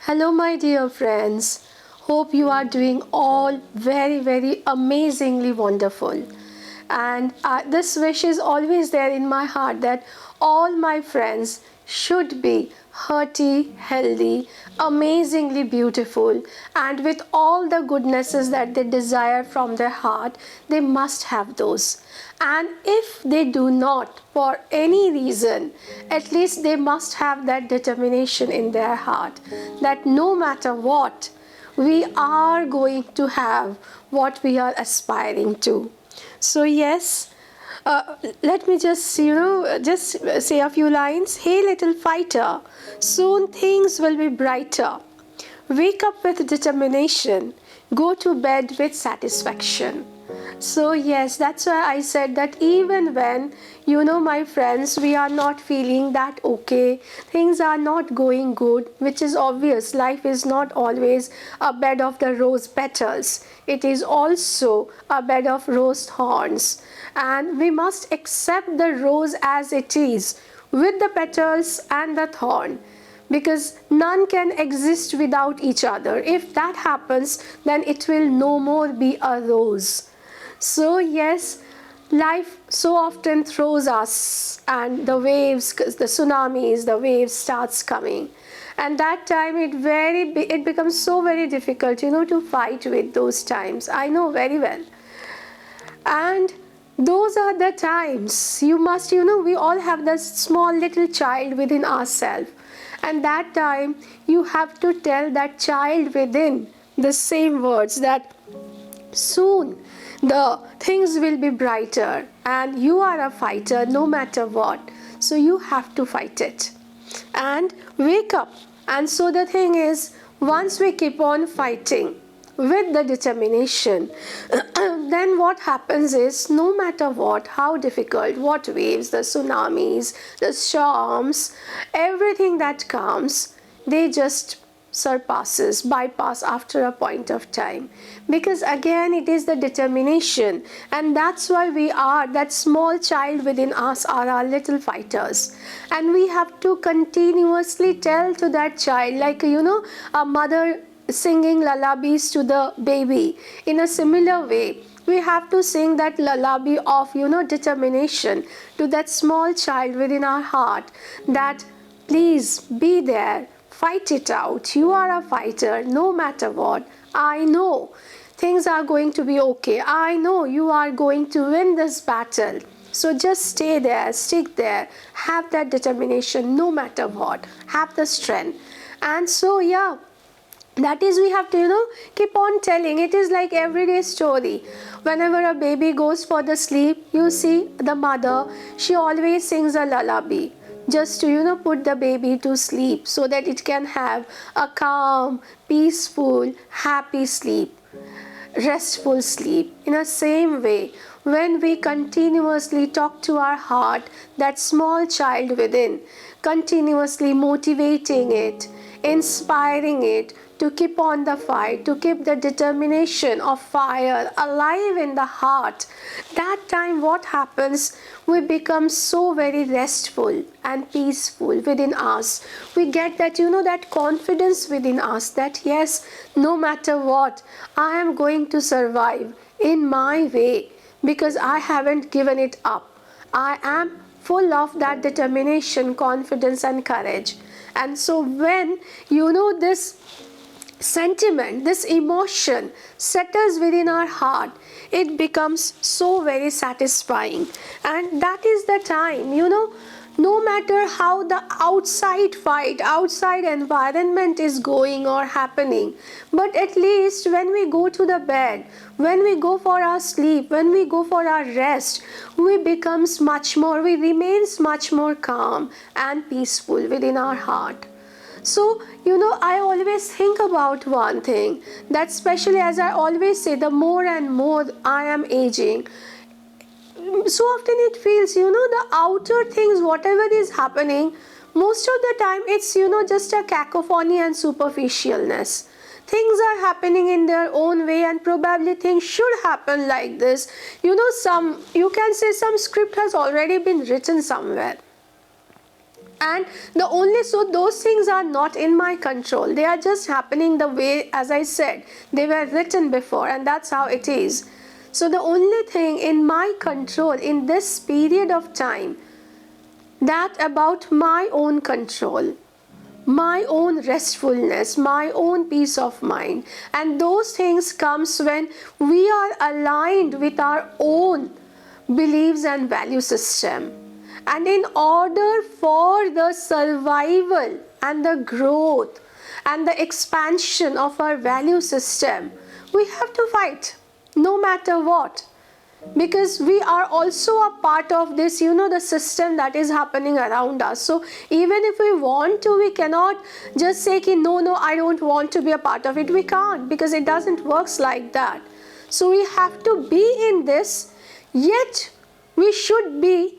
Hello, my dear friends. Hope you are doing all very amazingly wonderful. And this wish is always there in my heart that all my friends should be hearty, healthy, amazingly beautiful, and with all the goodnesses that they desire from their heart, they must have those. And if they do not, for any reason, at least they must have that determination in their heart that no matter what, we are going to have what we are aspiring to. So, yes, let me just say a few lines. Hey, little fighter, soon things will be brighter. Wake up with determination, go to bed with satisfaction. So, yes, that's why I said that even when, my friends, we are not feeling that okay, things are not going good, which is obvious. Life is not always a bed of the rose petals, it is also a bed of rose thorns. And we must accept the rose as it is, with the petals and the thorn, because none can exist without each other. If that happens, then it will no more be a rose. So, yes, life so often throws us, and the waves, the tsunamis, the waves starts coming. And that time it becomes so very difficult, to fight with those times. I know very well. And those are the times you must, we all have this small little child within ourselves. And that time you have to tell that child within the same words that soon the things will be brighter and you are a fighter no matter what. So you have to fight it and wake up. And so the thing is, once we keep on fighting with the determination, then what happens is, no matter what, how difficult, what waves, the tsunamis, the storms, everything that comes, they just bypass after a point of time, because again it is the determination. And that's why we are, that small child within us are our little fighters, and we have to continuously tell to that child, like a mother singing lullabies to the baby. In a similar way, we have to sing that lullaby of determination to that small child within our heart, that please be there, fight it out, you are a fighter no matter what. I know things are going to be okay, I know you are going to win this battle. So just stay there, stick there, have that determination no matter what, have the strength. And so, yeah, that is, we have to keep on telling. It is like everyday story. Whenever a baby goes for the sleep, you see the mother, she always sings a lullaby just to put the baby to sleep, so that it can have a calm, peaceful, happy sleep, restful sleep. In the same way, when we continuously talk to our heart, that small child within, continuously motivating it, inspiring it to keep on the fight, to keep the determination of fire alive in the heart, that time what happens? We become so very restful and peaceful within us. We get that, that confidence within us that yes, no matter what, I am going to survive in my way, because I haven't given it up. I am full of that determination, confidence and courage. And so when this sentiment, this emotion settles within our heart, it becomes so very satisfying. And that is the time, no matter how the outside environment is going or happening, but at least when we go to the bed, when we go for our sleep, when we go for our rest, we remains much more calm and peaceful within our heart. So, I always think about one thing, that especially as I always say, the more and more I am aging, so often it feels, the outer things, whatever is happening, most of the time it's, just a cacophony and superficialness. Things are happening in their own way, and probably things should happen like this. You can say some script has already been written somewhere. And those things are not in my control. They are just happening the way, as I said, they were written before, and that's how it is. So the only thing in my control in this period of time, that about my own control, my own restfulness, my own peace of mind. And those things comes when we are aligned with our own beliefs and value system. And in order for the survival and the growth and the expansion of our value system, we have to fight no matter what. Because we are also a part of this, the system that is happening around us. So even if we want to, we cannot just say, no, I don't want to be a part of it. We can't, because it doesn't work like that. So we have to be in this, yet we should be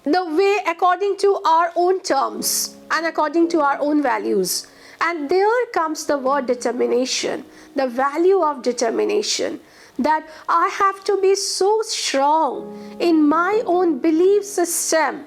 the way according to our own terms and according to our own values. And there comes the word determination, the value of determination. That I have to be so strong in my own belief system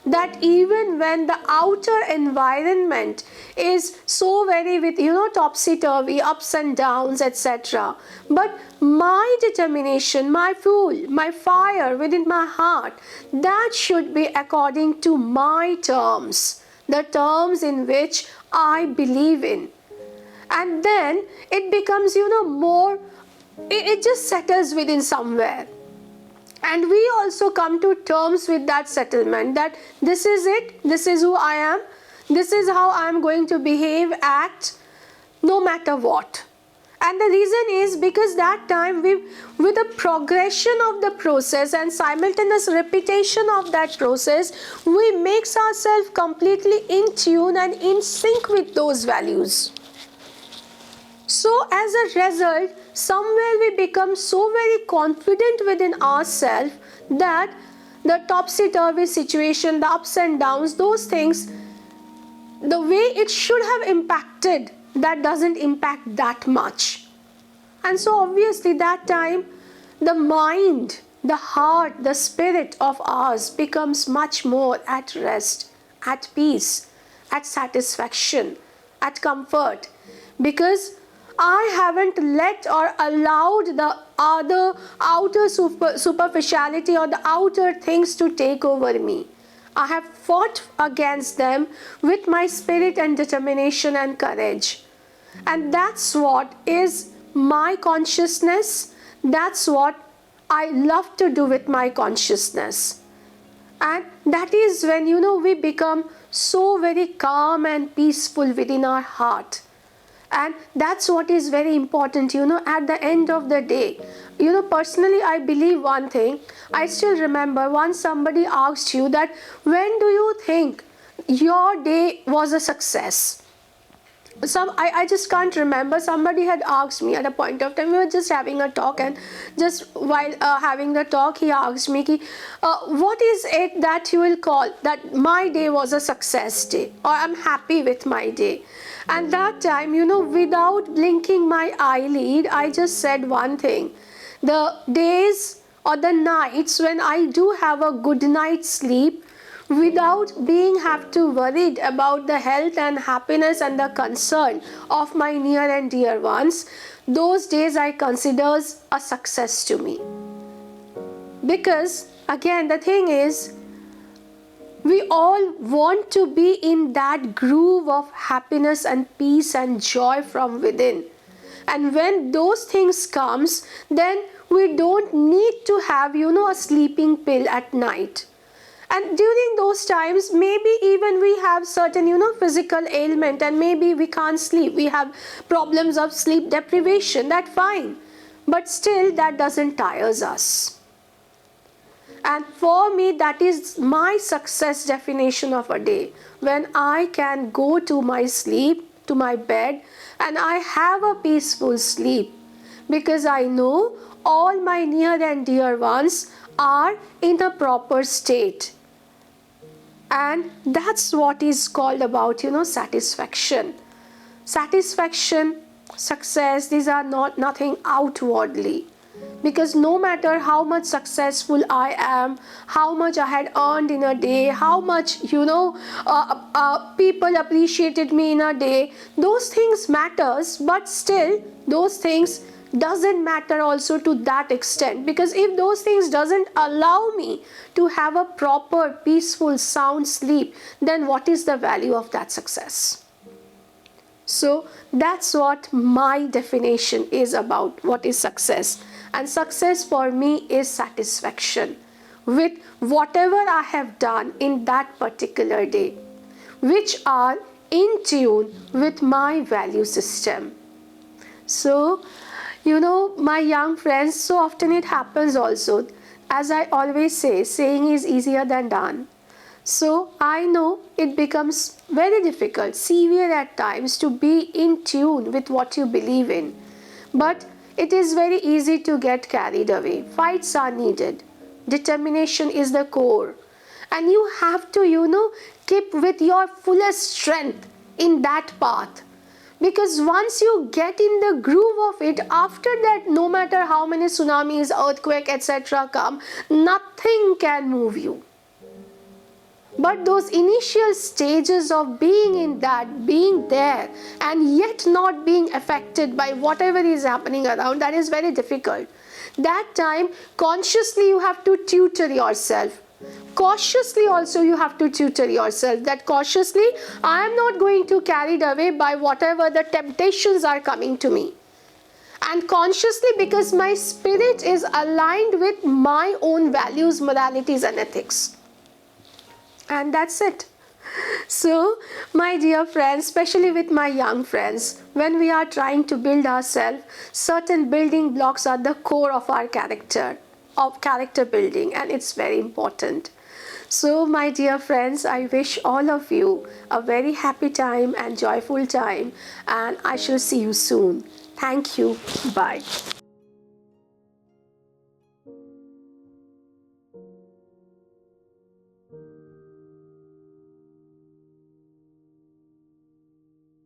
that even when the outer environment is so very with, topsy-turvy, ups and downs, etc. But my determination, my fuel, my fire within my heart, that should be according to my terms, the terms in which I believe in. And then it becomes, more, it just settles within somewhere. And we also come to terms with that settlement, that this is it, this is who I am, this is how I am going to behave, act, no matter what. And the reason is because that time with the progression of the process and simultaneous repetition of that process, we makes ourselves completely in tune and in sync with those values. So as a result, somewhere we become so very confident within ourselves that the topsy-turvy situation, the ups and downs, those things, the way it should have impacted, that doesn't impact that much. And so obviously that time, the mind, the heart, the spirit of ours becomes much more at rest, at peace, at satisfaction, at comfort. Because I haven't let or allowed the other outer superficiality or the outer things to take over me. I have fought against them with my spirit and determination and courage. And that's what is my consciousness. That's what I love to do with my consciousness. And that is when, we become so very calm and peaceful within our heart. And that's what is very important, at the end of the day. Personally, I believe one thing. I still remember once somebody asked you that, when do you think your day was a success? I just can't remember. Somebody had asked me at a point of time, we were just having a talk, and just while having the talk, he asked me, what is it that you will call that my day was a success day, or I'm happy with my day? And that time, without blinking my eyelid, I just said one thing. The days or the nights when I do have a good night's sleep, without have to worried about the health and happiness and the concern of my near and dear ones, those days I consider a success to me. Because again, the thing is, we all want to be in that groove of happiness and peace and joy from within. And when those things comes, then we don't need to have, a sleeping pill at night. And during those times, maybe even we have certain, physical ailment, and maybe we can't sleep. We have problems of sleep deprivation, that's fine. But still, that doesn't tires us. And for me, that is my success definition of a day. When I can go to my sleep, to my bed, and I have a peaceful sleep. Because I know all my near and dear ones are in a proper state. And that's what is called about, satisfaction. Satisfaction, success, these are nothing outwardly. Because no matter how much successful I am, how much I had earned in a day, how much people appreciated me in a day, those things matters, but still those things doesn't matter also to that extent, because if those things doesn't allow me to have a proper peaceful sound sleep, then what is the value of that success? So that's what my definition is about what is success. And success for me is satisfaction with whatever I have done in that particular day, which are in tune with my value system. So, my young friends, so often it happens also. As I always say, saying is easier than done. So I know it becomes very difficult, severe at times, to be in tune with what you believe in. But it is very easy to get carried away. Fights are needed. Determination is the core. And you have to, keep with your fullest strength in that path. Because once you get in the groove of it, after that, no matter how many tsunamis, earthquake, etc. come, nothing can move you. But those initial stages of being in that, being there, and yet not being affected by whatever is happening around, that is very difficult. That time, consciously you have to tutor yourself. Cautiously also you have to tutor yourself, that cautiously I am not going to carried away by whatever the temptations are coming to me. And consciously, because my spirit is aligned with my own values, moralities and ethics. And that's it. So, my dear friends, especially with my young friends, when we are trying to build ourselves, certain building blocks are the core of our character, of character building, and it's very important. So, my dear friends, I wish all of you a very happy time and joyful time, and I shall see you soon. Thank you. Bye.